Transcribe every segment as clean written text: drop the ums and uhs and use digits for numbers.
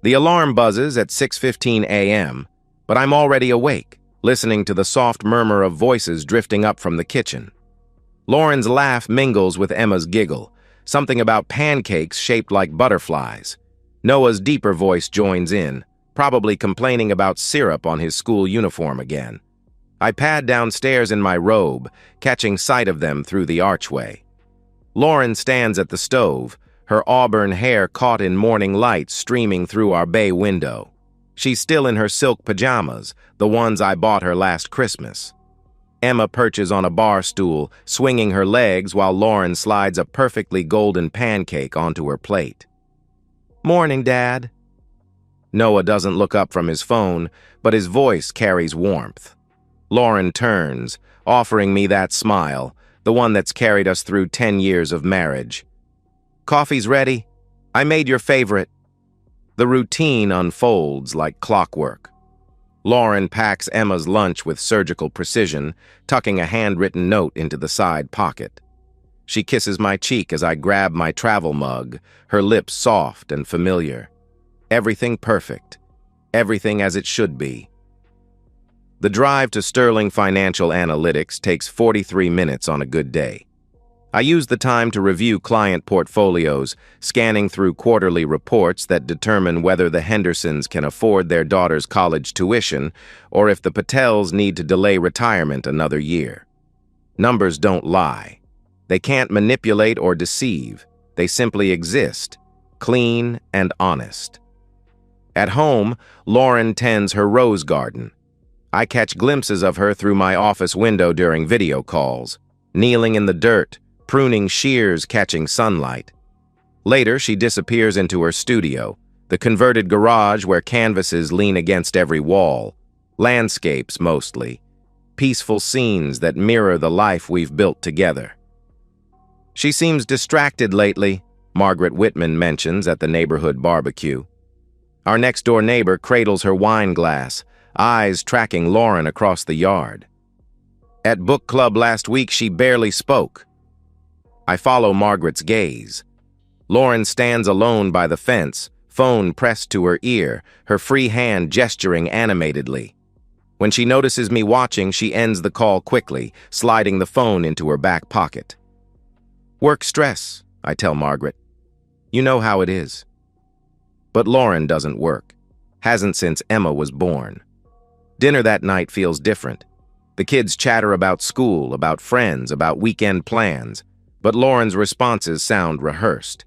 The alarm buzzes at 6:15 a.m., but I'm already awake, listening to the soft murmur of voices drifting up from the kitchen. Lauren's laugh mingles with Emma's giggle, something about pancakes shaped like butterflies. Noah's deeper voice joins in, probably complaining about syrup on his school uniform again. I pad downstairs in my robe, catching sight of them through the archway. Lauren stands at the stove, her auburn hair caught in morning light streaming through our bay window. She's still in her silk pajamas, the ones I bought her last Christmas. Emma perches on a bar stool, swinging her legs while Lauren slides a perfectly golden pancake onto her plate. "Morning, Dad." Noah doesn't look up from his phone, but his voice carries warmth. Lauren turns, offering me that smile, the one that's carried us through 10 years of marriage. "Coffee's ready. I made your favorite." The routine unfolds like clockwork. Lauren packs Emma's lunch with surgical precision, tucking a handwritten note into the side pocket. She kisses my cheek as I grab my travel mug, her lips soft and familiar. Everything perfect. Everything as it should be. The drive to Sterling Financial Analytics takes 43 minutes on a good day. I use the time to review client portfolios, scanning through quarterly reports that determine whether the Hendersons can afford their daughter's college tuition or if the Patels need to delay retirement another year. Numbers don't lie. They can't manipulate or deceive. They simply exist, clean and honest. At home, Lauren tends her rose garden. I catch glimpses of her through my office window during video calls, kneeling in the dirt, pruning shears catching sunlight. Later, she disappears into her studio, the converted garage where canvases lean against every wall, landscapes mostly, peaceful scenes that mirror the life we've built together. "She seems distracted lately," Margaret Whitman mentions at the neighborhood barbecue. Our next-door neighbor cradles her wine glass, eyes tracking Lauren across the yard. "At book club last week, she barely spoke." I follow Margaret's gaze. Lauren stands alone by the fence, phone pressed to her ear, her free hand gesturing animatedly. When she notices me watching, she ends the call quickly, sliding the phone into her back pocket. "Work stress," I tell Margaret. "You know how it is." But Lauren doesn't work. Hasn't since Emma was born. Dinner that night feels different. The kids chatter about school, about friends, about weekend plans, but Lauren's responses sound rehearsed.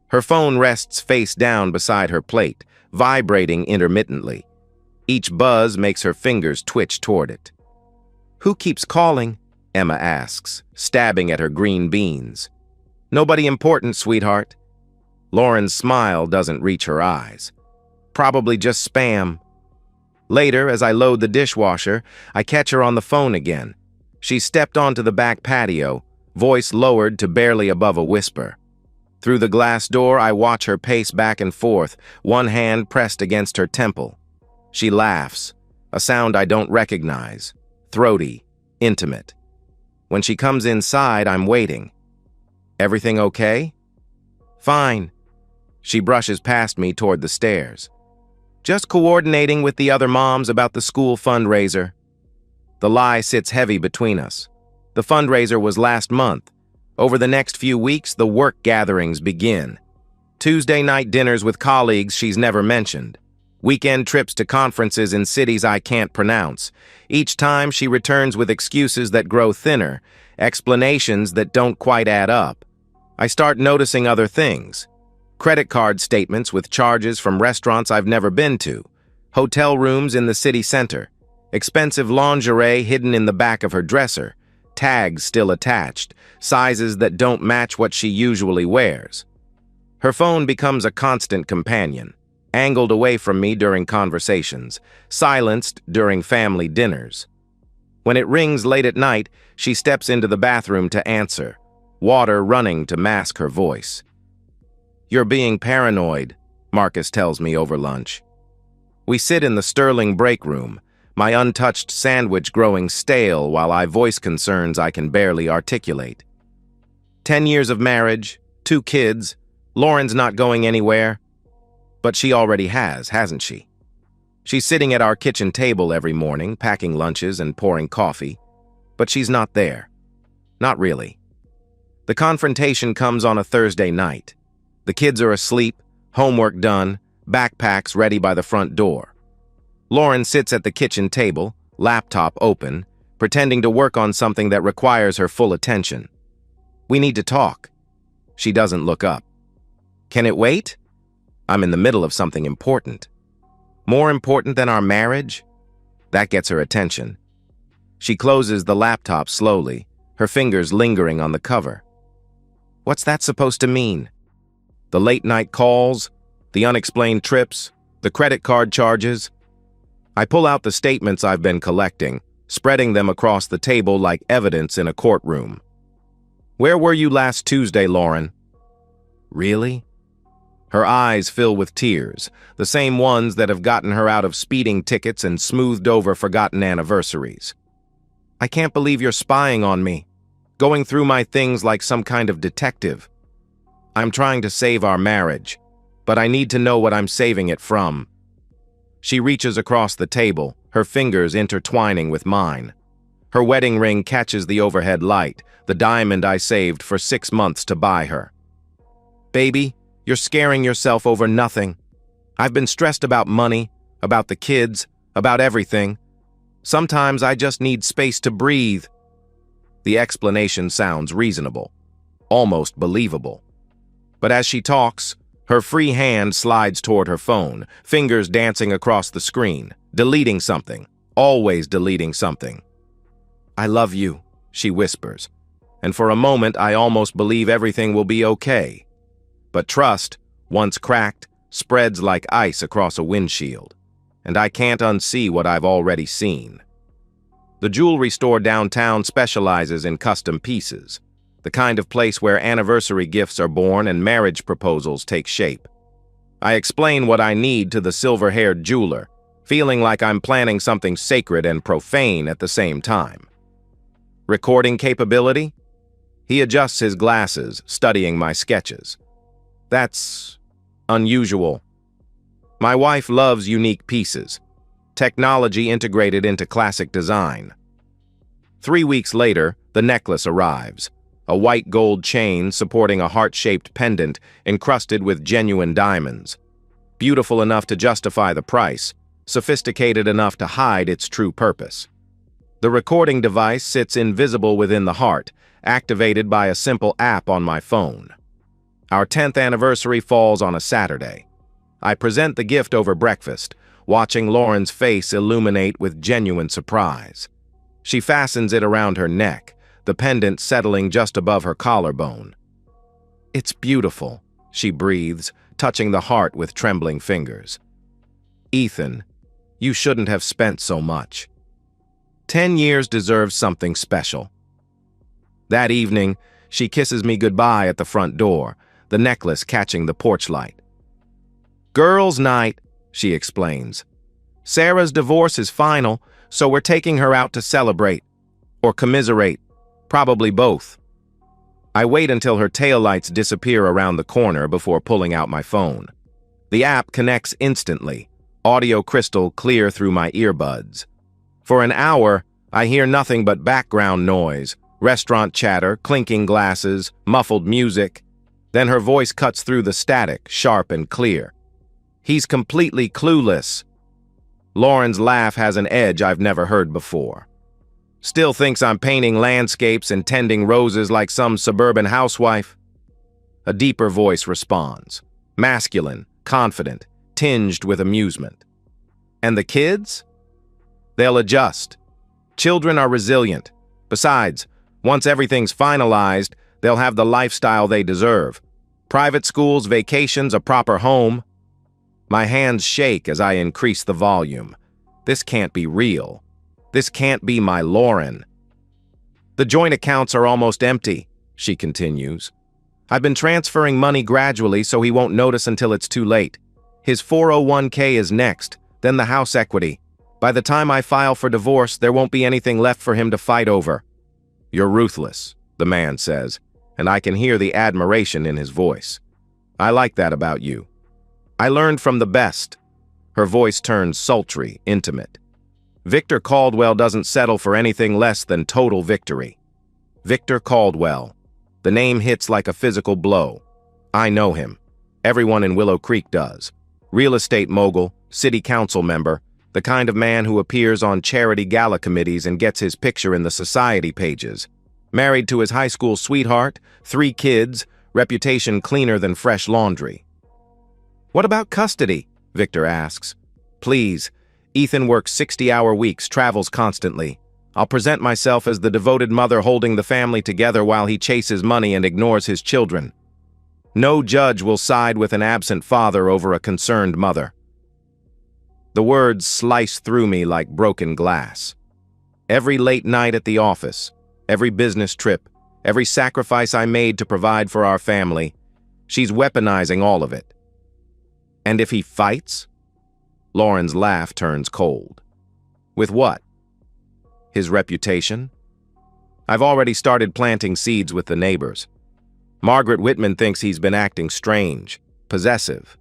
Her phone rests face down beside her plate, vibrating intermittently. Each buzz makes her fingers twitch toward it. "Who keeps calling?" Emma asks, stabbing at her green beans. "Nobody important, sweetheart." Lauren's smile doesn't reach her eyes. "Probably just spam." Later, as I load the dishwasher, I catch her on the phone again. She stepped onto the back patio, voice lowered to barely above a whisper. Through the glass door, I watch her pace back and forth, one hand pressed against her temple. She laughs, a sound I don't recognize, throaty, intimate. When she comes inside, I'm waiting. "Everything okay?" "Fine." She brushes past me toward the stairs. "Just coordinating with the other moms about the school fundraiser." The lie sits heavy between us. The fundraiser was last month. Over the next few weeks, the work gatherings begin. Tuesday night dinners with colleagues she's never mentioned. Weekend trips to conferences in cities I can't pronounce. Each time she returns with excuses that grow thinner, explanations that don't quite add up. I start noticing other things. Credit card statements with charges from restaurants I've never been to, hotel rooms in the city center, expensive lingerie hidden in the back of her dresser, tags still attached, sizes that don't match what she usually wears. Her phone becomes a constant companion, angled away from me during conversations, silenced during family dinners. When it rings late at night, she steps into the bathroom to answer, water running to mask her voice. "You're being paranoid," Marcus tells me over lunch. We sit in the Sterling break room, my untouched sandwich growing stale while I voice concerns I can barely articulate. 10 years of marriage, 2 kids, Lauren's not going anywhere. But she already has, hasn't she? She's sitting at our kitchen table every morning, packing lunches and pouring coffee. But she's not there. Not really. The confrontation comes on a Thursday night. The kids are asleep, homework done, backpacks ready by the front door. Lauren sits at the kitchen table, laptop open, pretending to work on something that requires her full attention. We need to talk. She doesn't look up. Can it wait? I'm in the middle of something important. More important than our marriage? That gets her attention. She closes the laptop slowly, her fingers lingering on the cover. What's that supposed to mean? The late-night calls, the unexplained trips, the credit card charges? I pull out the statements I've been collecting, spreading them across the table like evidence in a courtroom. Where were you last Tuesday, Lauren? Really? Her eyes fill with tears, the same ones that have gotten her out of speeding tickets and smoothed over forgotten anniversaries. I can't believe you're spying on me, going through my things like some kind of detective. I'm trying to save our marriage, but I need to know what I'm saving it from. She reaches across the table, her fingers intertwining with mine. Her wedding ring catches the overhead light, the diamond I saved for 6 months to buy her. Baby, you're scaring yourself over nothing. I've been stressed about money, about the kids, about everything. Sometimes I just need space to breathe. The explanation sounds reasonable, almost believable. But as she talks, her free hand slides toward her phone, fingers dancing across the screen, deleting something, always deleting something. I love you, she whispers, and for a moment I almost believe everything will be okay. But trust, once cracked, spreads like ice across a windshield, and I can't unsee what I've already seen. The jewelry store downtown specializes in custom pieces, the kind of place where anniversary gifts are born and marriage proposals take shape. I explain what I need to the silver-haired jeweler, feeling like I'm planning something sacred and profane at the same time. Recording capability? He adjusts his glasses, studying my sketches. That's unusual. My wife loves unique pieces, technology integrated into classic design. 3 weeks later, the necklace arrives, a white gold chain supporting a heart-shaped pendant encrusted with genuine diamonds. Beautiful enough to justify the price, sophisticated enough to hide its true purpose. The recording device sits invisible within the heart, activated by a simple app on my phone. Our 10th anniversary falls on a Saturday. I present the gift over breakfast, watching Lauren's face illuminate with genuine surprise. She fastens it around her neck, the pendant settling just above her collarbone. It's beautiful, she breathes, touching the heart with trembling fingers. Ethan, you shouldn't have spent so much. 10 years deserves something special. That evening, she kisses me goodbye at the front door, the necklace catching the porch light. Girls' night, she explains. Sarah's divorce is final, so we're taking her out to celebrate. Or commiserate. Probably both. I wait until her taillights disappear around the corner before pulling out my phone. The app connects instantly, audio crystal clear through my earbuds. For an hour, I hear nothing but background noise, restaurant chatter, clinking glasses, muffled music. Then her voice cuts through the static, sharp and clear. He's completely clueless. Lauren's laugh has an edge I've never heard before. Still thinks I'm painting landscapes and tending roses like some suburban housewife? A deeper voice responds, masculine, confident, tinged with amusement. And the kids? They'll adjust. Children are resilient. Besides, once everything's finalized, they'll have the lifestyle they deserve. Private schools, vacations, a proper home. My hands shake as I increase the volume. This can't be real. This can't be my Lauren. The joint accounts are almost empty, she continues. I've been transferring money gradually so he won't notice until it's too late. His 401k is next, then the house equity. By the time I file for divorce, there won't be anything left for him to fight over. You're ruthless, the man says, and I can hear the admiration in his voice. I like that about you. I learned from the best. Her voice turned sultry, intimate. Victor Caldwell doesn't settle for anything less than total victory. Victor Caldwell. The name hits like a physical blow. I know him. Everyone in Willow Creek does. Real estate mogul, city council member, the kind of man who appears on charity gala committees and gets his picture in the society pages. Married to his high school sweetheart, 3 kids, reputation cleaner than fresh laundry. What about custody? Victor asks. Please. Ethan works 60-hour weeks, travels constantly. I'll present myself as the devoted mother holding the family together while he chases money and ignores his children. No judge will side with an absent father over a concerned mother. The words slice through me like broken glass. Every late night at the office, every business trip, every sacrifice I made to provide for our family, she's weaponizing all of it. And if he fights? Lauren's laugh turns cold. With what? His reputation? I've already started planting seeds with the neighbors. Margaret Whitman thinks he's been acting strange, possessive.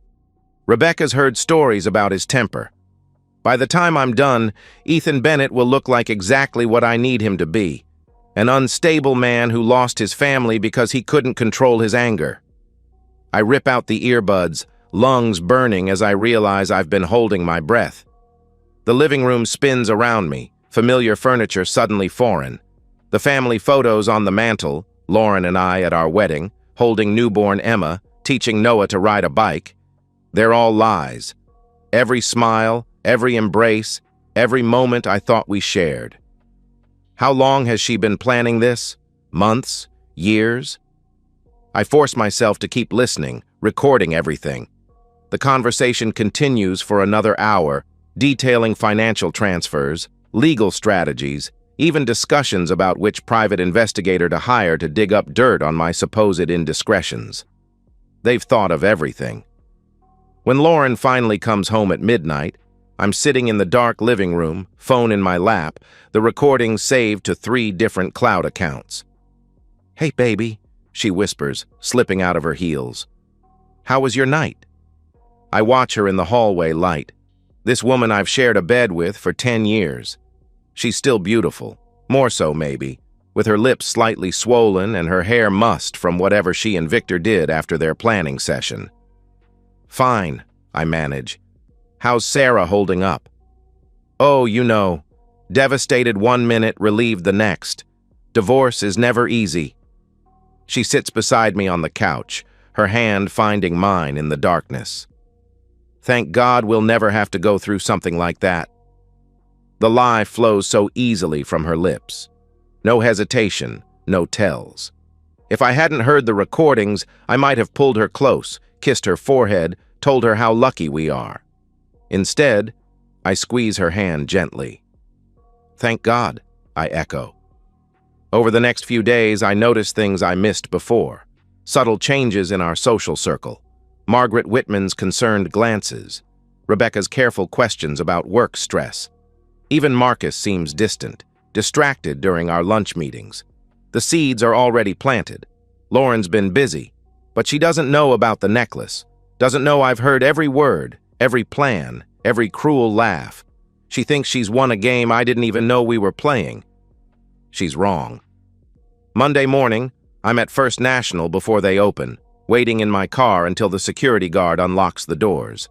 Rebecca's heard stories about his temper. By the time I'm done, Ethan Bennett will look like exactly what I need him to be. An unstable man who lost his family because he couldn't control his anger. I rip out the earbuds, lungs burning as I realize I've been holding my breath. The living room spins around me, familiar furniture suddenly foreign. The family photos on the mantel, Lauren and I at our wedding, holding newborn Emma, teaching Noah to ride a bike. They're all lies. Every smile, every embrace, every moment I thought we shared. How long has she been planning this? Months? Years? I force myself to keep listening, recording everything. The conversation continues for another hour, detailing financial transfers, legal strategies, even discussions about which private investigator to hire to dig up dirt on my supposed indiscretions. They've thought of everything. When Lauren finally comes home at midnight, I'm sitting in the dark living room, phone in my lap, the recording saved to 3 different cloud accounts. Hey, baby, she whispers, slipping out of her heels. How was your night? I watch her in the hallway light. This woman I've shared a bed with for 10 years. She's still beautiful, more so maybe, with her lips slightly swollen and her hair mussed from whatever she and Victor did after their planning session. Fine, I manage. How's Sarah holding up? Oh, you know, devastated 1 minute, relieved the next. Divorce is never easy. She sits beside me on the couch, her hand finding mine in the darkness. Thank God we'll never have to go through something like that. The lie flows so easily from her lips. No hesitation, no tells. If I hadn't heard the recordings, I might have pulled her close, kissed her forehead, told her how lucky we are. Instead, I squeeze her hand gently. Thank God, I echo. Over the next few days, I notice things I missed before. Subtle changes in our social circle. Margaret Whitman's concerned glances. Rebecca's careful questions about work stress. Even Marcus seems distant, distracted during our lunch meetings. The seeds are already planted. Lauren's been busy, but she doesn't know about the necklace. Doesn't know I've heard every word, every plan, every cruel laugh. She thinks she's won a game I didn't even know we were playing. She's wrong. Monday morning, I'm at First National before they open, waiting in my car until the security guard unlocks the doors.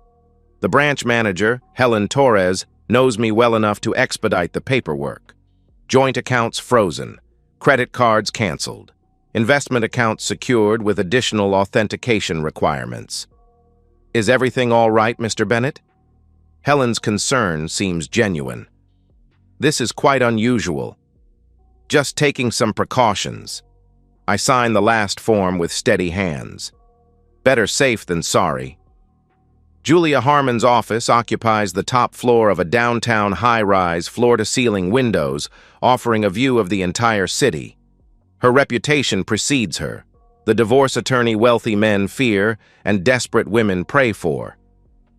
The branch manager, Helen Torres, knows me well enough to expedite the paperwork. Joint accounts frozen, credit cards canceled, investment accounts secured with additional authentication requirements. Is everything all right, Mr. Bennett? Helen's concern seems genuine. This is quite unusual. Just taking some precautions. I sign the last form with steady hands. Better safe than sorry. Julia Harmon's office occupies the top floor of a downtown high-rise, floor-to-ceiling windows, offering a view of the entire city. Her reputation precedes her, the divorce attorney wealthy men fear and desperate women pray for.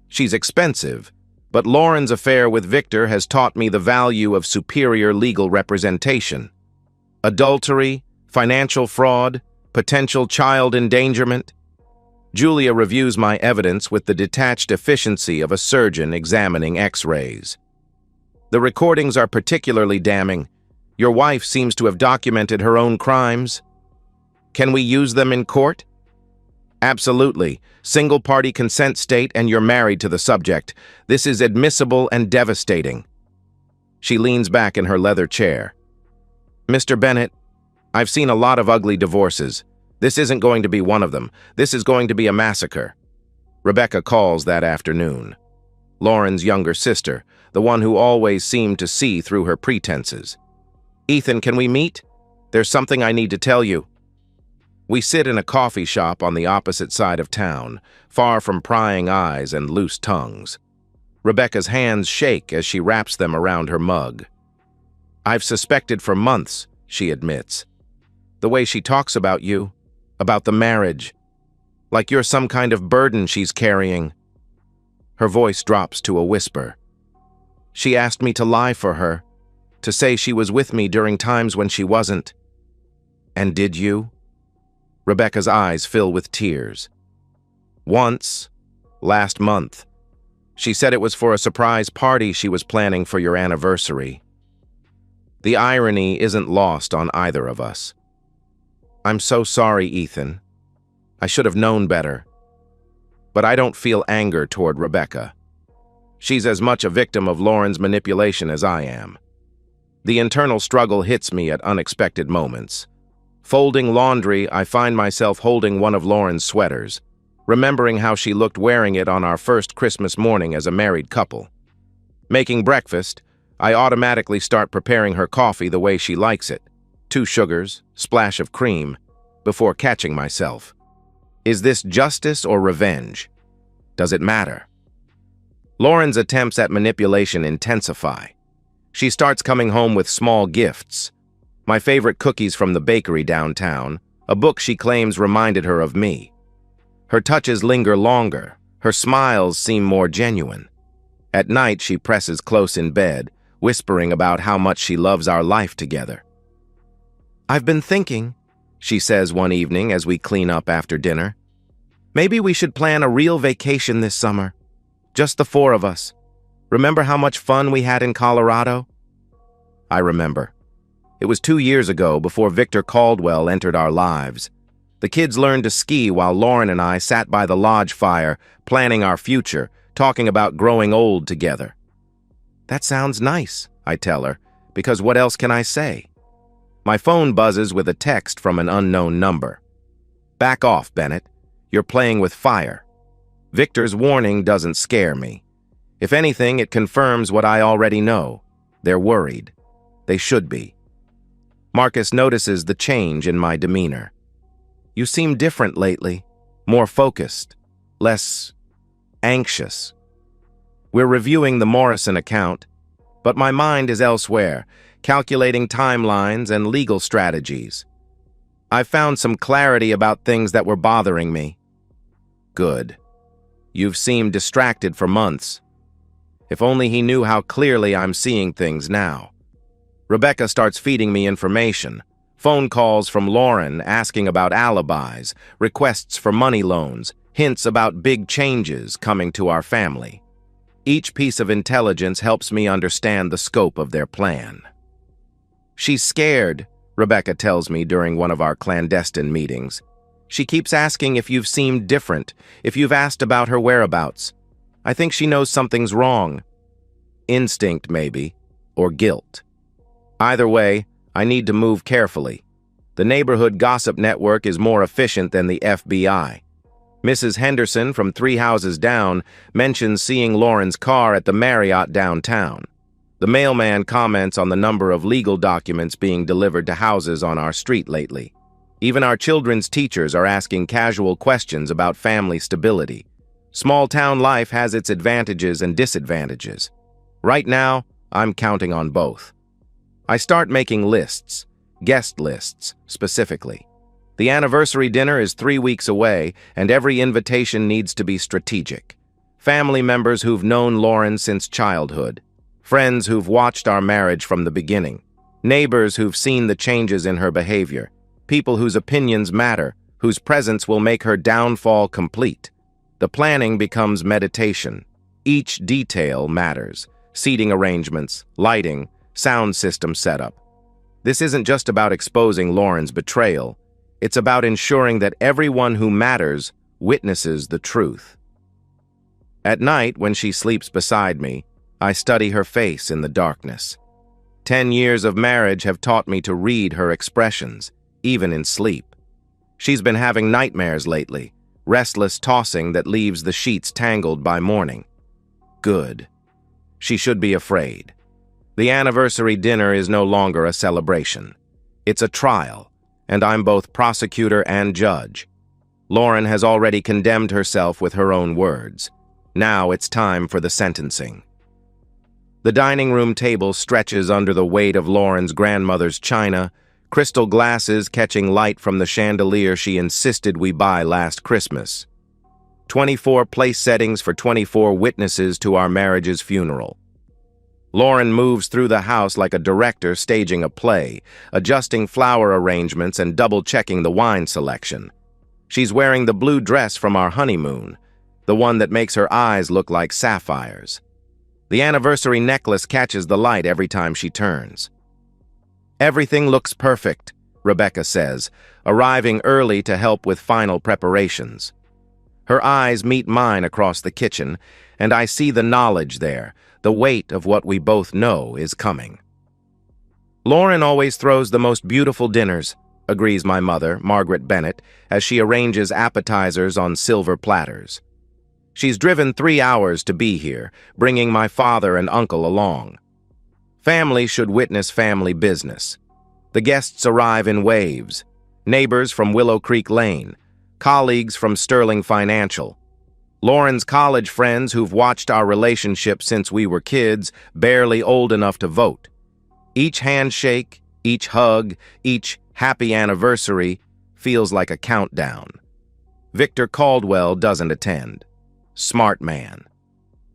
She's expensive, but Lauren's affair with Victor has taught me the value of superior legal representation. Adultery, financial fraud, potential child endangerment. Julia reviews my evidence with the detached efficiency of a surgeon examining X-rays. The recordings are particularly damning. Your wife seems to have documented her own crimes. Can we use them in court? Absolutely. Single-party consent state and you're married to the subject. This is admissible and devastating. She leans back in her leather chair. Mr. Bennett, I've seen a lot of ugly divorces. This isn't going to be one of them. This is going to be a massacre. Rebecca calls that afternoon. Lauren's younger sister, the one who always seemed to see through her pretenses. Ethan, can we meet? There's something I need to tell you. We sit in a coffee shop on the opposite side of town, far from prying eyes and loose tongues. Rebecca's hands shake as she wraps them around her mug. I've suspected for months, she admits. The way she talks about you, about the marriage, like you're some kind of burden she's carrying. Her voice drops to a whisper. She asked me to lie for her, to say she was with me during times when she wasn't. And did you? Rebecca's eyes fill with tears. Once, last month, she said it was for a surprise party she was planning for your anniversary. The irony isn't lost on either of us. I'm so sorry, Ethan. I should have known better. But I don't feel anger toward Rebecca. She's as much a victim of Lauren's manipulation as I am. The internal struggle hits me at unexpected moments. Folding laundry, I find myself holding one of Lauren's sweaters, remembering how she looked wearing it on our first Christmas morning as a married couple. Making breakfast, I automatically start preparing her coffee the way she likes it. 2 sugars, splash of cream, before catching myself. Is this justice or revenge? Does it matter? Lauren's attempts at manipulation intensify. She starts coming home with small gifts. My favorite cookies from the bakery downtown, a book she claims reminded her of me. Her touches linger longer, her smiles seem more genuine. At night, she presses close in bed, whispering about how much she loves our life together. I've been thinking, she says one evening as we clean up after dinner. Maybe we should plan a real vacation this summer. Just the 4 of us. Remember how much fun we had in Colorado? I remember. It was 2 years ago, before Victor Caldwell entered our lives. The kids learned to ski while Lauren and I sat by the lodge fire, planning our future, talking about growing old together. That sounds nice, I tell her, because what else can I say? My phone buzzes with a text from an unknown number. Back off, Bennett. You're playing with fire. Victor's warning doesn't scare me. If anything, it confirms what I already know. They're worried. They should be. Marcus notices the change in my demeanor. You seem different lately, more focused, less anxious. We're reviewing the Morrison account, but my mind is elsewhere, calculating timelines and legal strategies. I've found some clarity about things that were bothering me. Good. You've seemed distracted for months. If only he knew how clearly I'm seeing things now. Rebecca starts feeding me information. Phone calls from Lauren asking about alibis, requests for money loans, hints about big changes coming to our family. Each piece of intelligence helps me understand the scope of their plan. She's scared, Rebecca tells me during one of our clandestine meetings. She keeps asking if you've seemed different, if you've asked about her whereabouts. I think she knows something's wrong. Instinct, maybe, or guilt. Either way, I need to move carefully. The neighborhood gossip network is more efficient than the FBI. Mrs. Henderson from 3 houses down mentions seeing Lauren's car at the Marriott downtown. The mailman comments on the number of legal documents being delivered to houses on our street lately. Even our children's teachers are asking casual questions about family stability. Small-town life has its advantages and disadvantages. Right now, I'm counting on both. I start making lists, guest lists, specifically. The anniversary dinner is 3 weeks away, and every invitation needs to be strategic. Family members who've known Lauren since childhood. Friends who've watched our marriage from the beginning. Neighbors who've seen the changes in her behavior. People whose opinions matter, whose presence will make her downfall complete. The planning becomes meditation. Each detail matters. Seating arrangements, lighting, sound system setup. This isn't just about exposing Lauren's betrayal. It's about ensuring that everyone who matters witnesses the truth. At night, when she sleeps beside me, I study her face in the darkness. 10 years of marriage have taught me to read her expressions, even in sleep. She's been having nightmares lately, restless tossing that leaves the sheets tangled by morning. Good. She should be afraid. The anniversary dinner is no longer a celebration. It's a trial, and I'm both prosecutor and judge. Lauren has already condemned herself with her own words. Now it's time for the sentencing. The dining room table stretches under the weight of Lauren's grandmother's china, crystal glasses catching light from the chandelier she insisted we buy last Christmas. 24 place settings for 24 witnesses to our marriage's funeral. Lauren moves through the house like a director staging a play, adjusting flower arrangements and double-checking the wine selection. She's wearing the blue dress from our honeymoon, the one that makes her eyes look like sapphires. The anniversary necklace catches the light every time she turns. "Everything looks perfect," Rebecca says, arriving early to help with final preparations. Her eyes meet mine across the kitchen, and I see the knowledge there, the weight of what we both know is coming. "Lauren always throws the most beautiful dinners," agrees my mother, Margaret Bennett, as she arranges appetizers on silver platters. She's driven 3 hours to be here, bringing my father and uncle along. Family should witness family business. The guests arrive in waves. Neighbors from Willow Creek Lane, colleagues from Sterling Financial, Lauren's college friends who've watched our relationship since we were kids, barely old enough to vote. Each handshake, each hug, each happy anniversary feels like a countdown. Victor Caldwell doesn't attend. Smart man.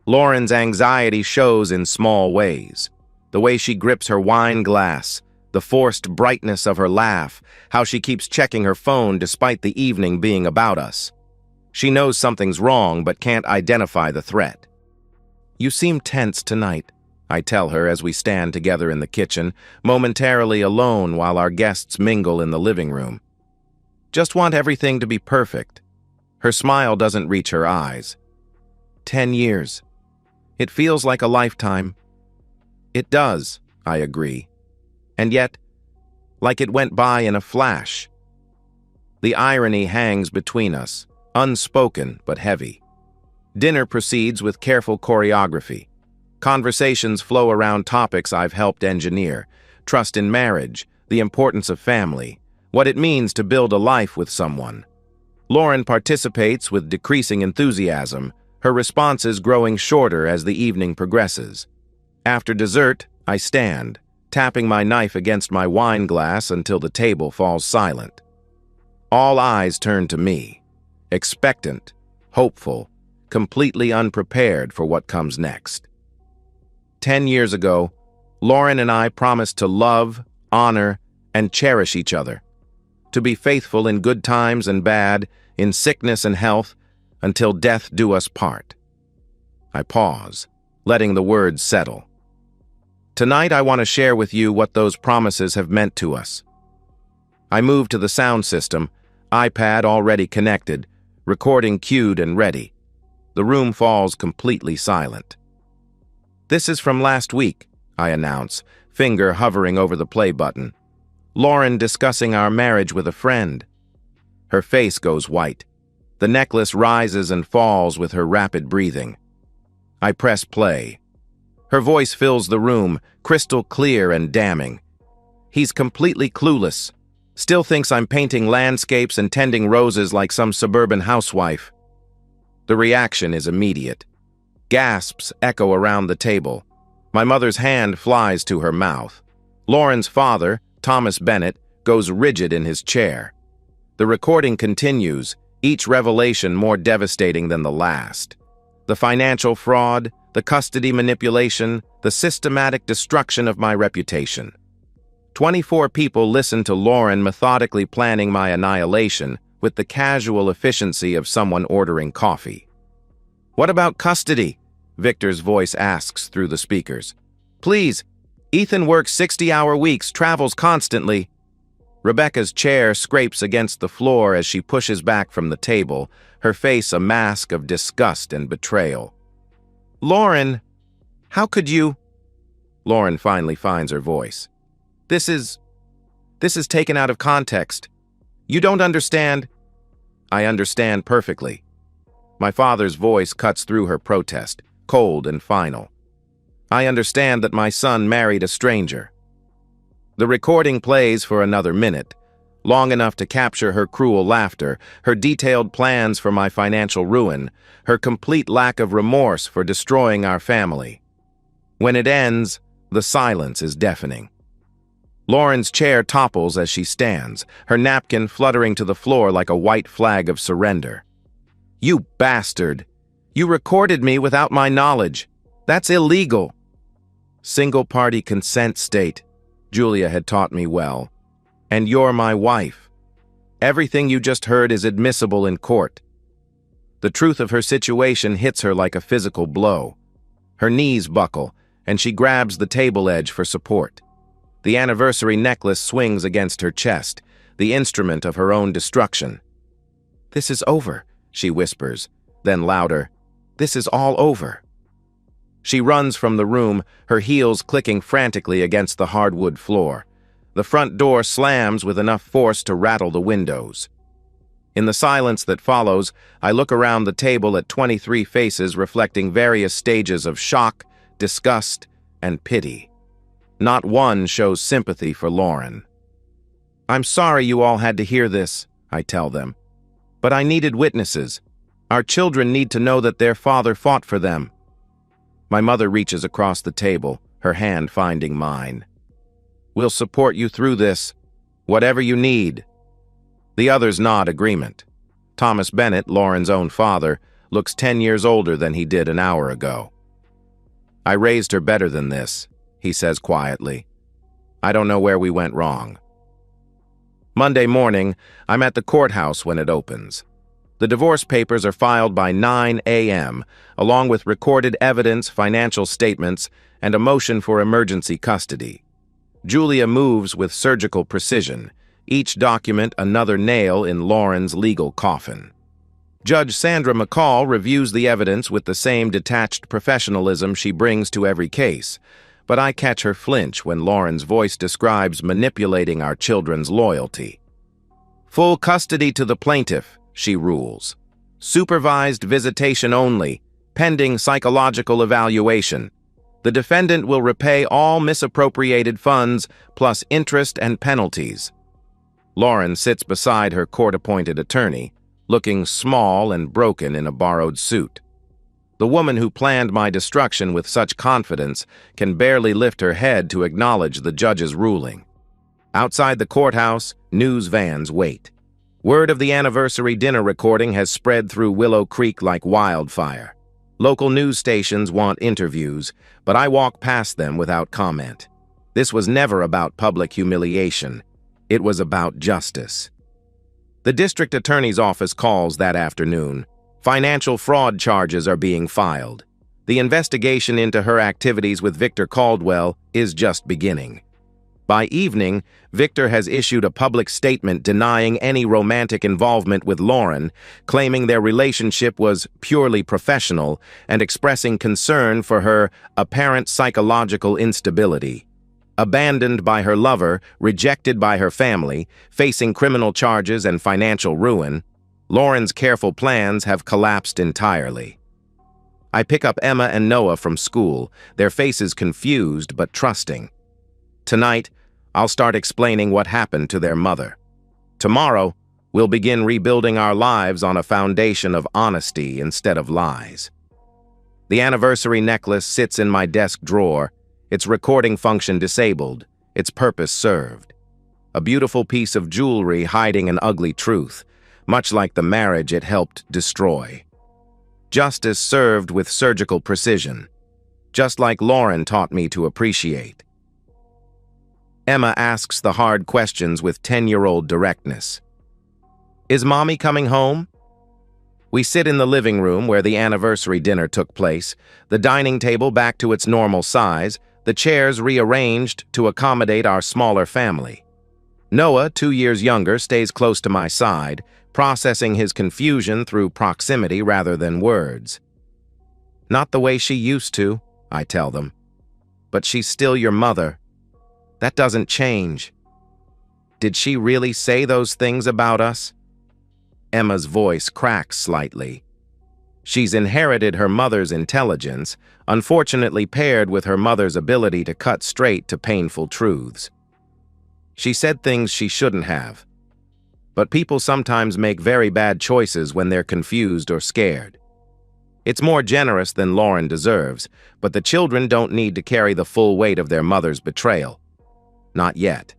Lauren's anxiety shows in small ways. The way she grips her wine glass, the forced brightness of her laugh, how she keeps checking her phone despite the evening being about us. She knows something's wrong but can't identify the threat. "You seem tense tonight," I tell her as we stand together in the kitchen, momentarily alone while our guests mingle in the living room. "Just want everything to be perfect." Her smile doesn't reach her eyes. 10 years. It feels like a lifetime. It does, I agree. And yet, like it went by in a flash. The irony hangs between us, unspoken but heavy. Dinner proceeds with careful choreography. Conversations flow around topics I've helped engineer: trust in marriage, the importance of family, what it means to build a life with someone. Lauren participates with decreasing enthusiasm, her responses growing shorter as the evening progresses. After dessert, I stand, tapping my knife against my wine glass until the table falls silent. All eyes turn to me, expectant, hopeful, completely unprepared for what comes next. 10 years ago, Lauren and I promised to love, honor, and cherish each other, to be faithful in good times and bad, in sickness and health, until death do us part. I pause, letting the words settle. Tonight I want to share with you what those promises have meant to us. I move to the sound system, iPad already connected, recording cued and ready. The room falls completely silent. "This is from last week," I announce, finger hovering over the play button. "Lauren discussing our marriage with a friend." Her face goes white. The necklace rises and falls with her rapid breathing. I press play. Her voice fills the room, crystal clear and damning. "He's completely clueless. Still thinks I'm painting landscapes and tending roses like some suburban housewife." The reaction is immediate. Gasps echo around the table. My mother's hand flies to her mouth. Lauren's father, Thomas Bennett, goes rigid in his chair. The recording continues, each revelation more devastating than the last. The financial fraud, the custody manipulation, the systematic destruction of my reputation. 24 people listened to Lauren methodically planning my annihilation, with the casual efficiency of someone ordering coffee. "What about custody?" Victor's voice asks through the speakers. "Please, Ethan works 60-hour weeks, travels constantly." Rebecca's chair scrapes against the floor as she pushes back from the table, her face a mask of disgust and betrayal. "Lauren, how could you—" Lauren finally finds her voice. This is taken out of context. You don't understand." "I understand perfectly." My father's voice cuts through her protest, cold and final. "I understand that my son married a stranger." The recording plays for another minute, long enough to capture her cruel laughter, her detailed plans for my financial ruin, her complete lack of remorse for destroying our family. When it ends, the silence is deafening. Lauren's chair topples as she stands, her napkin fluttering to the floor like a white flag of surrender. "You bastard! You recorded me without my knowledge. That's illegal." Single-party consent state, Julia had taught me well. "And you're my wife. Everything you just heard is admissible in court." The truth of her situation hits her like a physical blow. Her knees buckle, and she grabs the table edge for support. The anniversary necklace swings against her chest, the instrument of her own destruction. "This is over," she whispers, then louder, "This is all over." She runs from the room, her heels clicking frantically against the hardwood floor. The front door slams with enough force to rattle the windows. In the silence that follows, I look around the table at 23 faces reflecting various stages of shock, disgust, and pity. Not one shows sympathy for Lauren. "I'm sorry you all had to hear this," I tell them. "But I needed witnesses. Our children need to know that their father fought for them." My mother reaches across the table, her hand finding mine. "We'll support you through this, whatever you need." The others nod agreement. Thomas Bennett, Lauren's own father, looks 10 years older than he did an hour ago. "I raised her better than this," he says quietly. "I don't know where we went wrong." Monday morning, I'm at the courthouse when it opens. The divorce papers are filed by 9 a.m., along with recorded evidence, financial statements, and a motion for emergency custody. Julia moves with surgical precision, each document another nail in Lauren's legal coffin. Judge Sandra McCall reviews the evidence with the same detached professionalism she brings to every case, but I catch her flinch when Lauren's voice describes manipulating our children's loyalty. "Full custody to the plaintiff," she rules. "Supervised visitation only, pending psychological evaluation. The defendant will repay all misappropriated funds, plus interest and penalties." Lauren sits beside her court-appointed attorney, looking small and broken in a borrowed suit. The woman who planned my destruction with such confidence can barely lift her head to acknowledge the judge's ruling. Outside the courthouse, news vans wait. Word of the anniversary dinner recording has spread through Willow Creek like wildfire. Local news stations want interviews, but I walk past them without comment. This was never about public humiliation. It was about justice. The district attorney's office calls that afternoon. Financial fraud charges are being filed. The investigation into her activities with Victor Caldwell is just beginning. By evening, Victor has issued a public statement denying any romantic involvement with Lauren, claiming their relationship was purely professional and expressing concern for her apparent psychological instability. Abandoned by her lover, rejected by her family, facing criminal charges and financial ruin, Lauren's careful plans have collapsed entirely. I pick up Emma and Noah from school, their faces confused but trusting. Tonight, I'll start explaining what happened to their mother. Tomorrow, we'll begin rebuilding our lives on a foundation of honesty instead of lies. The anniversary necklace sits in my desk drawer, its recording function disabled, its purpose served. A beautiful piece of jewelry hiding an ugly truth, much like the marriage it helped destroy. Justice served with surgical precision, just like Lauren taught me to appreciate. Emma asks the hard questions with 10-year-old directness. Is Mommy coming home? We sit in the living room where the anniversary dinner took place, the dining table back to its normal size, the chairs rearranged to accommodate our smaller family. Noah, 2 years younger, stays close to my side, processing his confusion through proximity rather than words. Not the way she used to, I tell them. But she's still your mother. That doesn't change. Did she really say those things about us? Emma's voice cracks slightly. She's inherited her mother's intelligence, unfortunately paired with her mother's ability to cut straight to painful truths. She said things she shouldn't have. But people sometimes make very bad choices when they're confused or scared. It's more generous than Lauren deserves, but the children don't need to carry the full weight of their mother's betrayal. Not yet.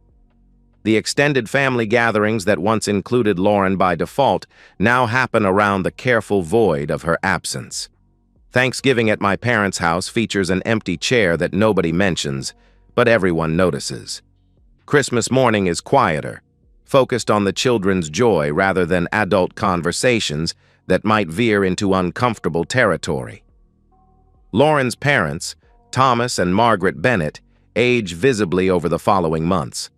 The extended family gatherings that once included Lauren by default now happen around the careful void of her absence. Thanksgiving at my parents' house features an empty chair that nobody mentions, but everyone notices. Christmas morning is quieter, focused on the children's joy rather than adult conversations that might veer into uncomfortable territory. Lauren's parents, Thomas and Margaret Bennett, age visibly over the following months.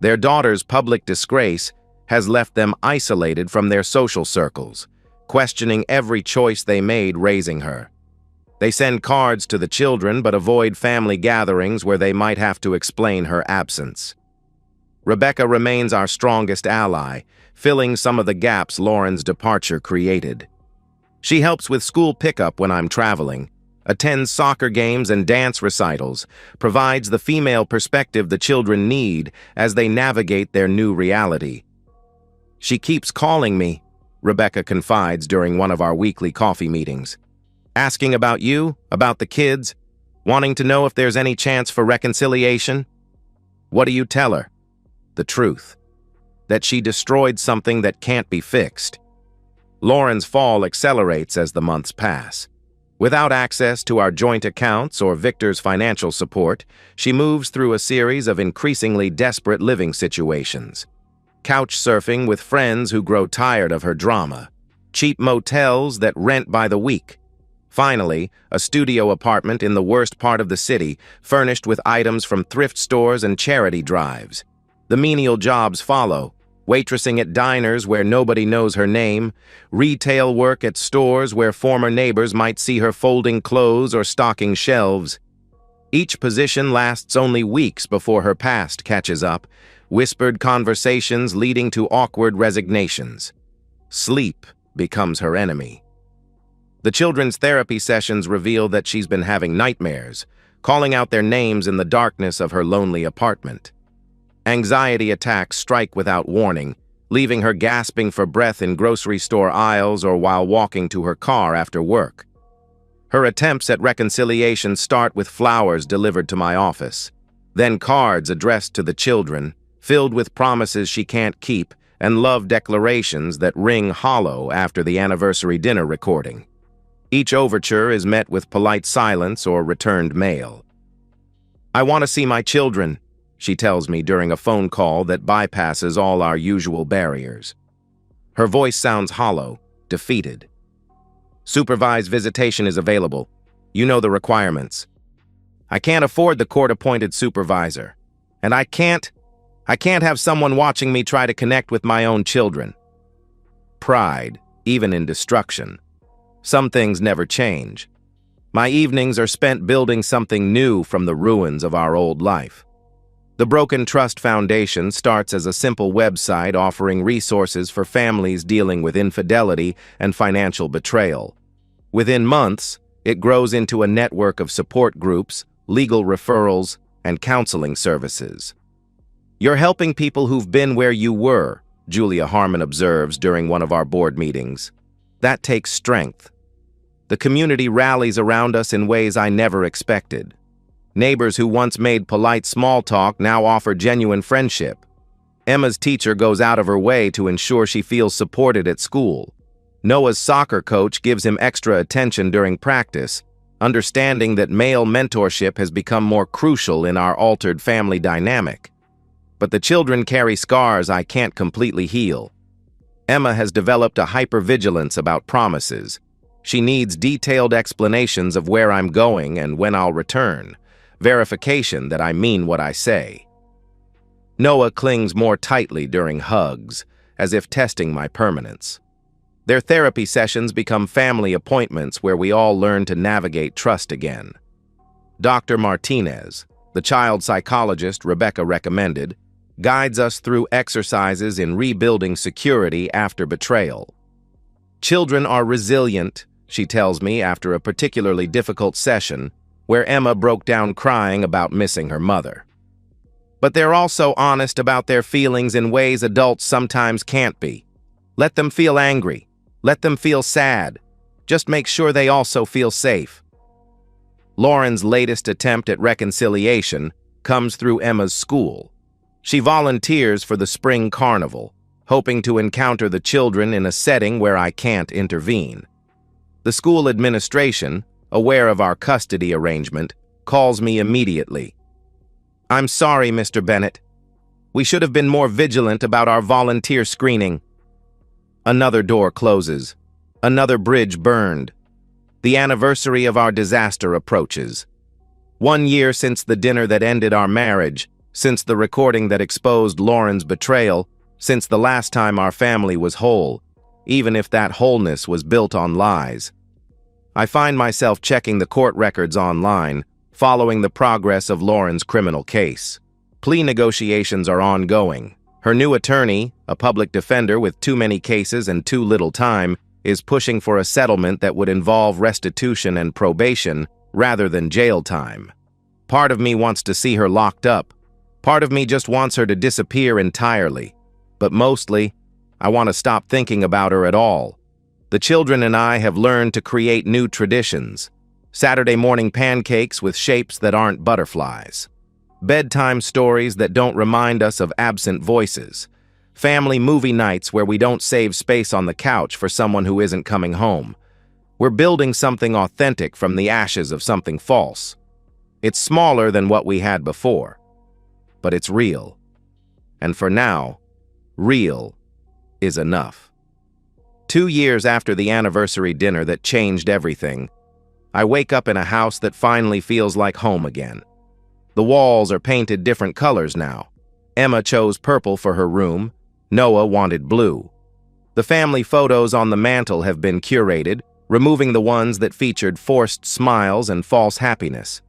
Their daughter's public disgrace has left them isolated from their social circles, questioning every choice they made raising her. They send cards to the children but avoid family gatherings where they might have to explain her absence. Rebecca remains our strongest ally, filling some of the gaps Lauren's departure created. She helps with school pickup when I'm traveling, attends soccer games and dance recitals, provides the female perspective the children need as they navigate their new reality. She keeps calling me, Rebecca confides during one of our weekly coffee meetings. Asking about you, about the kids, wanting to know if there's any chance for reconciliation. What do you tell her? The truth. That she destroyed something that can't be fixed. Lauren's fall accelerates as the months pass. Without access to our joint accounts or Victor's financial support, she moves through a series of increasingly desperate living situations. Couch surfing with friends who grow tired of her drama. Cheap motels that rent by the week. Finally, a studio apartment in the worst part of the city, furnished with items from thrift stores and charity drives. The menial jobs follow. Waitressing at diners where nobody knows her name, retail work at stores where former neighbors might see her folding clothes or stocking shelves. Each position lasts only weeks before her past catches up, whispered conversations leading to awkward resignations. Sleep becomes her enemy. The children's therapy sessions reveal that she's been having nightmares, calling out their names in the darkness of her lonely apartment. Anxiety attacks strike without warning, leaving her gasping for breath in grocery store aisles or while walking to her car after work. Her attempts at reconciliation start with flowers delivered to my office, then cards addressed to the children, filled with promises she can't keep and love declarations that ring hollow after the anniversary dinner recording. Each overture is met with polite silence or returned mail. "I want to see my children," she tells me during a phone call that bypasses all our usual barriers. Her voice sounds hollow, defeated. "Supervised visitation is available. You know the requirements." "I can't afford the court-appointed supervisor. And I can't have someone watching me try to connect with my own children." Pride, even in destruction. Some things never change. My evenings are spent building something new from the ruins of our old life. The Broken Trust Foundation starts as a simple website offering resources for families dealing with infidelity and financial betrayal. Within months, it grows into a network of support groups, legal referrals, and counseling services. "You're helping people who've been where you were," Julia Harmon observes during one of our board meetings. "That takes strength. The community rallies around us in ways I never expected. Neighbors who once made polite small talk now offer genuine friendship. Emma's teacher goes out of her way to ensure she feels supported at school. Noah's soccer coach gives him extra attention during practice, understanding that male mentorship has become more crucial in our altered family dynamic. But the children carry scars I can't completely heal. Emma has developed a hypervigilance about promises. She needs detailed explanations of where I'm going and when I'll return, verification that I mean what I say. Noah clings more tightly during hugs, as if testing my permanence. Their therapy sessions become family appointments where we all learn to navigate trust again. Dr. Martinez, the child psychologist Rebecca recommended, guides us through exercises in rebuilding security after betrayal. Children are resilient, she tells me after a particularly difficult session where Emma broke down crying about missing her mother. But they're also honest about their feelings in ways adults sometimes can't be. Let them feel angry. Let them feel sad. Just make sure they also feel safe. Lauren's latest attempt at reconciliation comes through Emma's school. She volunteers for the spring carnival, hoping to encounter the children in a setting where I can't intervene. The school administration, aware of our custody arrangement, calls me immediately. "I'm sorry, Mr. Bennett. We should have been more vigilant about our volunteer screening." Another door closes. Another bridge burned. The anniversary of our disaster approaches. 1 year since the dinner that ended our marriage, since the recording that exposed Lauren's betrayal, since the last time our family was whole, even if that wholeness was built on lies. I find myself checking the court records online, following the progress of Lauren's criminal case. Plea negotiations are ongoing. Her new attorney, a public defender with too many cases and too little time, is pushing for a settlement that would involve restitution and probation rather than jail time. Part of me wants to see her locked up. Part of me just wants her to disappear entirely. But mostly, I want to stop thinking about her at all. The children and I have learned to create new traditions. Saturday morning pancakes with shapes that aren't butterflies. Bedtime stories that don't remind us of absent voices. Family movie nights where we don't save space on the couch for someone who isn't coming home. We're building something authentic from the ashes of something false. It's smaller than what we had before, but it's real. And for now, real is enough. 2 years after the anniversary dinner that changed everything, I wake up in a house that finally feels like home again. The walls are painted different colors now. Emma chose purple for her room. Noah wanted blue. The family photos on the mantle have been curated, removing the ones that featured forced smiles and false happiness.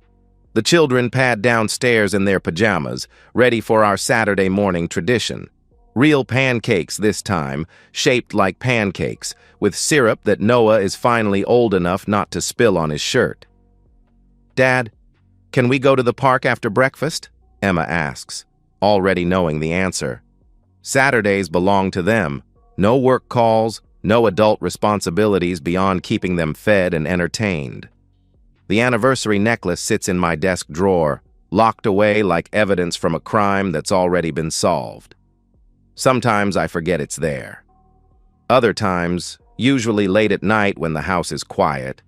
The children pad downstairs in their pajamas, ready for our Saturday morning tradition. Real pancakes this time, shaped like pancakes, with syrup that Noah is finally old enough not to spill on his shirt. "Dad, can we go to the park after breakfast?" Emma asks, already knowing the answer. Saturdays belong to them. No work calls, no adult responsibilities beyond keeping them fed and entertained. The anniversary necklace sits in my desk drawer, locked away like evidence from a crime that's already been solved. Sometimes I forget it's there. Other times, usually late at night when the house is quiet,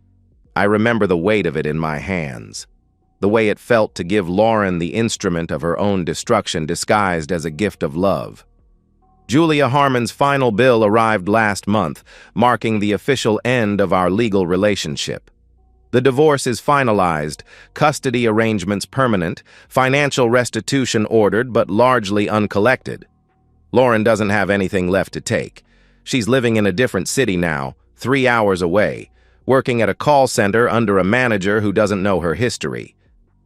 I remember the weight of it in my hands. The way it felt to give Lauren the instrument of her own destruction disguised as a gift of love. Julia Harmon's final bill arrived last month, marking the official end of our legal relationship. The divorce is finalized, custody arrangements permanent, financial restitution ordered but largely uncollected. Lauren doesn't have anything left to take. She's living in a different city now, 3 hours away, working at a call center under a manager who doesn't know her history.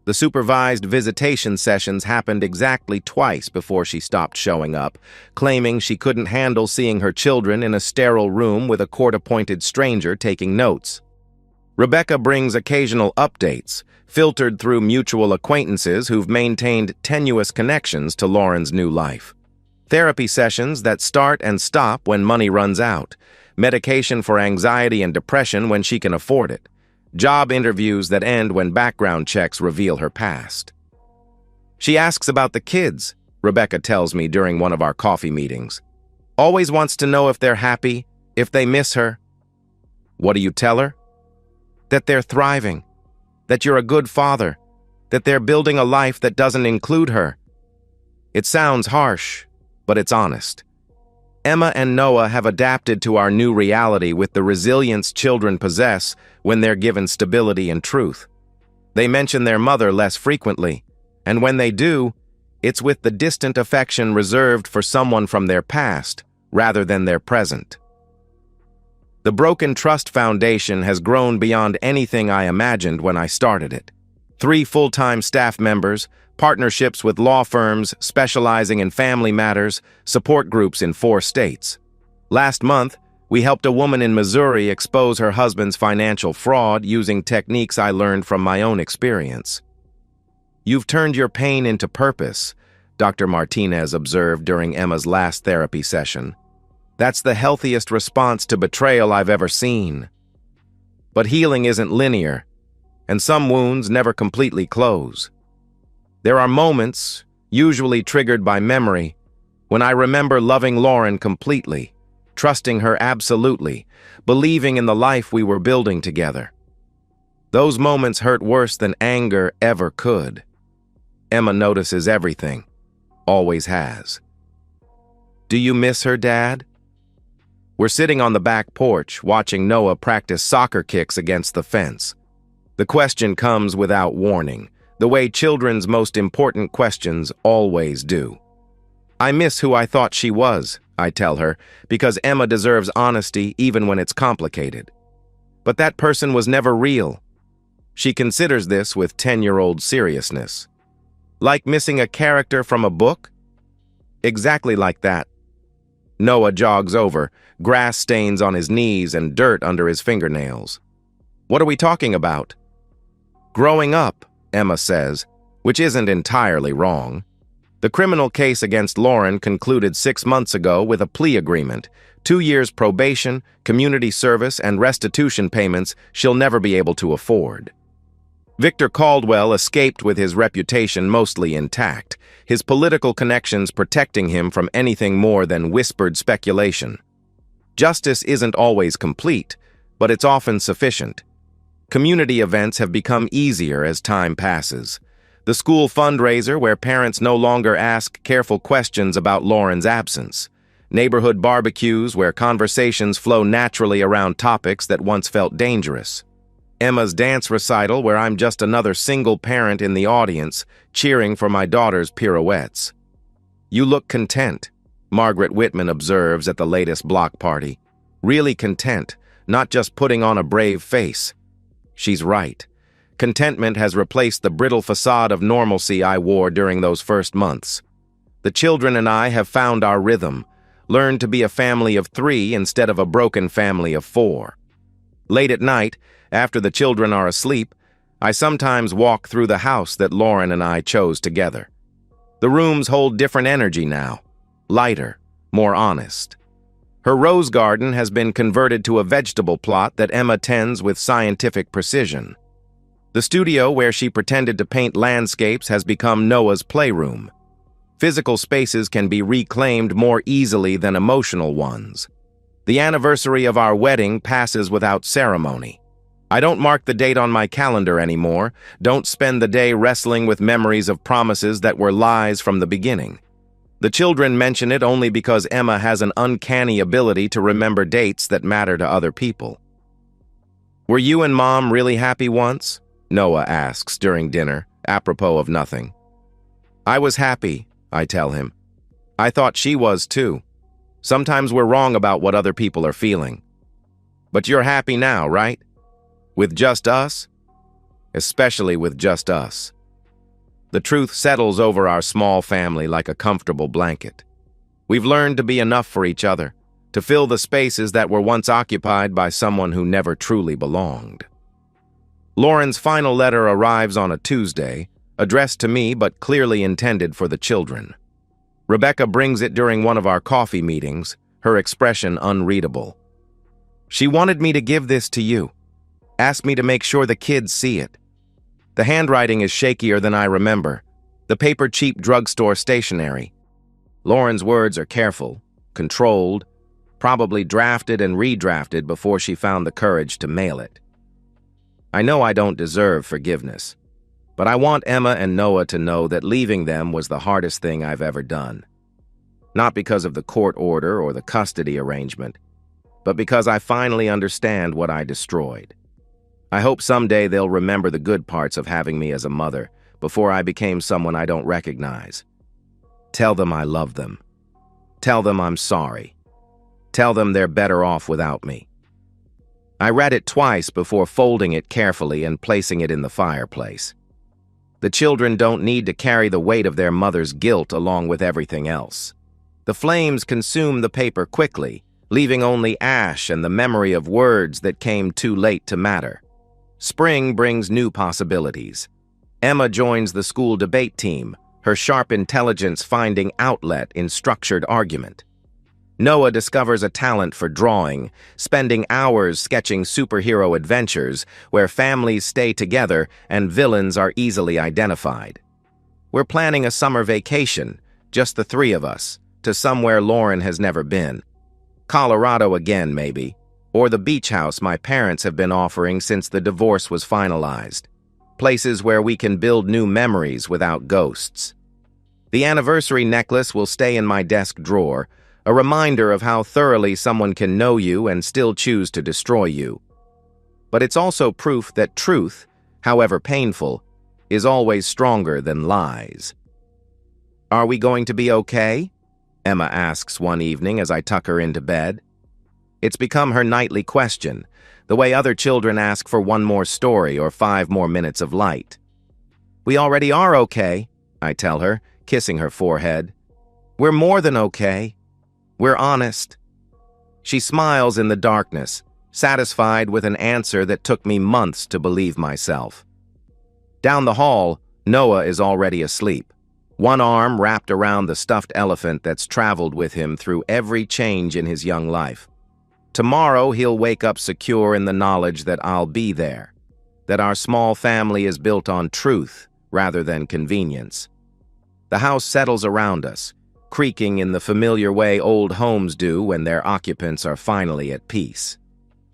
The supervised visitation sessions happened exactly twice before she stopped showing up, claiming she couldn't handle seeing her children in a sterile room with a court-appointed stranger taking notes. Rebecca brings occasional updates, filtered through mutual acquaintances who've maintained tenuous connections to Lauren's new life. Therapy sessions that start and stop when money runs out, medication for anxiety and depression when she can afford it, job interviews that end when background checks reveal her past. She asks about the kids, Rebecca tells me during one of our coffee meetings. Always wants to know if they're happy, if they miss her. What do you tell her? That they're thriving, that you're a good father, that they're building a life that doesn't include her. It sounds harsh, but it's honest. Emma and Noah have adapted to our new reality with the resilience children possess when they're given stability and truth. They mention their mother less frequently, and when they do, it's with the distant affection reserved for someone from their past rather than their present. The Broken Trust Foundation has grown beyond anything I imagined when I started it. 3 full-time staff members, partnerships with law firms specializing in family matters, support groups in 4 states. Last month, we helped a woman in Missouri expose her husband's financial fraud using techniques I learned from my own experience. "You've turned your pain into purpose," Dr. Martinez observed during Emma's last therapy session. "That's the healthiest response to betrayal I've ever seen." But healing isn't linear, and some wounds never completely close. There are moments, usually triggered by memory, when I remember loving Lauren completely, trusting her absolutely, believing in the life we were building together. Those moments hurt worse than anger ever could. Emma notices everything, always has. "Do you miss her, Dad?" We're sitting on the back porch, watching Noah practice soccer kicks against the fence. The question comes without warning, the way children's most important questions always do. "I miss who I thought she was," I tell her, because Emma deserves honesty even when it's complicated. But that person was never real. She considers this with 10-year-old seriousness. "Like missing a character from a book?" "Exactly like that." Noah jogs over, grass stains on his knees and dirt under his fingernails. "What are we talking about?" "Growing up," Emma says, which isn't entirely wrong. The criminal case against Lauren concluded 6 months ago with a plea agreement, 2 years probation, community service, and restitution payments she'll never be able to afford. Victor Caldwell escaped with his reputation mostly intact, his political connections protecting him from anything more than whispered speculation. Justice isn't always complete, but it's often sufficient. Community events have become easier as time passes. The school fundraiser where parents no longer ask careful questions about Lauren's absence. Neighborhood barbecues where conversations flow naturally around topics that once felt dangerous. Emma's dance recital where I'm just another single parent in the audience, cheering for my daughter's pirouettes. "You look content," Margaret Whitman observes at the latest block party. "Really content, not just putting on a brave face." She's right. Contentment has replaced the brittle facade of normalcy I wore during those first months. The children and I have found our rhythm, learned to be a family of 3 instead of a broken family of 4. Late at night, after the children are asleep, I sometimes walk through the house that Lauren and I chose together. The rooms hold different energy now, lighter, more honest. Her rose garden has been converted to a vegetable plot that Emma tends with scientific precision. The studio where she pretended to paint landscapes has become Noah's playroom. Physical spaces can be reclaimed more easily than emotional ones. The anniversary of our wedding passes without ceremony. I don't mark the date on my calendar anymore, don't spend the day wrestling with memories of promises that were lies from the beginning. The children mention it only because Emma has an uncanny ability to remember dates that matter to other people. "Were you and Mom really happy once?" Noah asks during dinner, apropos of nothing. "I was happy," I tell him. "I thought she was too. Sometimes we're wrong about what other people are feeling. But you're happy now, right? With just us?" "Especially with just us." The truth settles over our small family like a comfortable blanket. We've learned to be enough for each other, to fill the spaces that were once occupied by someone who never truly belonged. Lauren's final letter arrives on a Tuesday, addressed to me but clearly intended for the children. Rebecca brings it during one of our coffee meetings, her expression unreadable. "She wanted me to give this to you. Asked me to make sure the kids see it." The handwriting is shakier than I remember, the paper cheap drugstore stationery. Lauren's words are careful, controlled, probably drafted and redrafted before she found the courage to mail it. I know I don't deserve forgiveness, but I want Emma and Noah to know that leaving them was the hardest thing I've ever done. Not because of the court order or the custody arrangement, but because I finally understand what I destroyed. I hope someday they'll remember the good parts of having me as a mother before I became someone I don't recognize. Tell them I love them. Tell them I'm sorry. Tell them they're better off without me. I read it twice before folding it carefully and placing it in the fireplace. The children don't need to carry the weight of their mother's guilt along with everything else. The flames consume the paper quickly, leaving only ash and the memory of words that came too late to matter. Spring brings new possibilities. Emma joins the school debate team, her sharp intelligence finding outlet in structured argument. Noah discovers a talent for drawing, spending hours sketching superhero adventures where families stay together and villains are easily identified. We're planning a summer vacation, just the three of us, to somewhere Lauren has never been. Colorado again, maybe, or the beach house my parents have been offering since the divorce was finalized. Places where we can build new memories without ghosts. The anniversary necklace will stay in my desk drawer, a reminder of how thoroughly someone can know you and still choose to destroy you. But it's also proof that truth, however painful, is always stronger than lies. "Are we going to be okay?" Emma asks one evening as I tuck her into bed. It's become her nightly question, the way other children ask for one more story or 5 more minutes of light. "We already are okay," I tell her, kissing her forehead. "We're more than okay. We're honest." She smiles in the darkness, satisfied with an answer that took me months to believe myself. Down the hall, Noah is already asleep, one arm wrapped around the stuffed elephant that's traveled with him through every change in his young life. Tomorrow he'll wake up secure in the knowledge that I'll be there, that our small family is built on truth rather than convenience. The house settles around us, creaking in the familiar way old homes do when their occupants are finally at peace.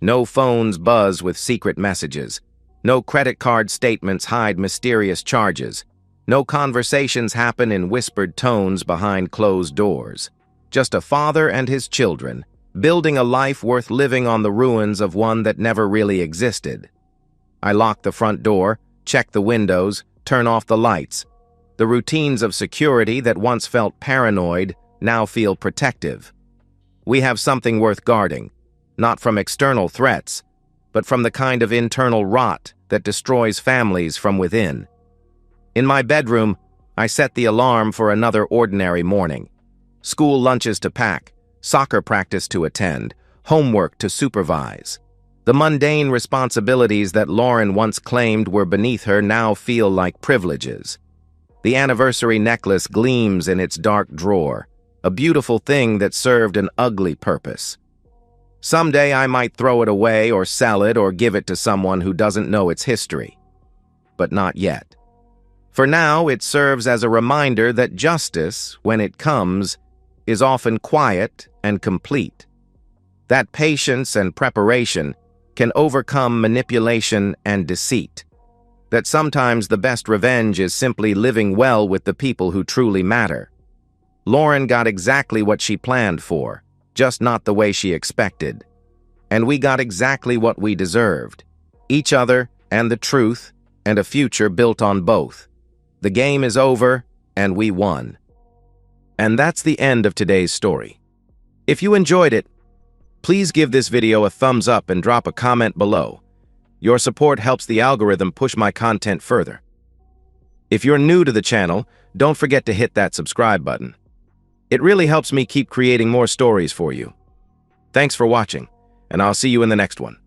No phones buzz with secret messages. No credit card statements hide mysterious charges. No conversations happen in whispered tones behind closed doors. Just a father and his children, building a life worth living on the ruins of one that never really existed. I lock the front door, check the windows, turn off the lights. The routines of security that once felt paranoid now feel protective. We have something worth guarding, not from external threats, but from the kind of internal rot that destroys families from within. In my bedroom, I set the alarm for another ordinary morning. School lunches to pack, soccer practice to attend, homework to supervise. The mundane responsibilities that Lauren once claimed were beneath her now feel like privileges. The anniversary necklace gleams in its dark drawer, a beautiful thing that served an ugly purpose. Someday I might throw it away or sell it or give it to someone who doesn't know its history. But not yet. For now, it serves as a reminder that justice, when it comes, is often quiet and complete. That patience and preparation can overcome manipulation and deceit. That sometimes the best revenge is simply living well with the people who truly matter. Lauren got exactly what she planned for, just not the way she expected. And we got exactly what we deserved. Each other and the truth and a future built on both. The game is over and we won. And that's the end of today's story. If you enjoyed it, please give this video a thumbs up and drop a comment below. Your support helps the algorithm push my content further. If you're new to the channel, don't forget to hit that subscribe button. It really helps me keep creating more stories for you. Thanks for watching, and I'll see you in the next one.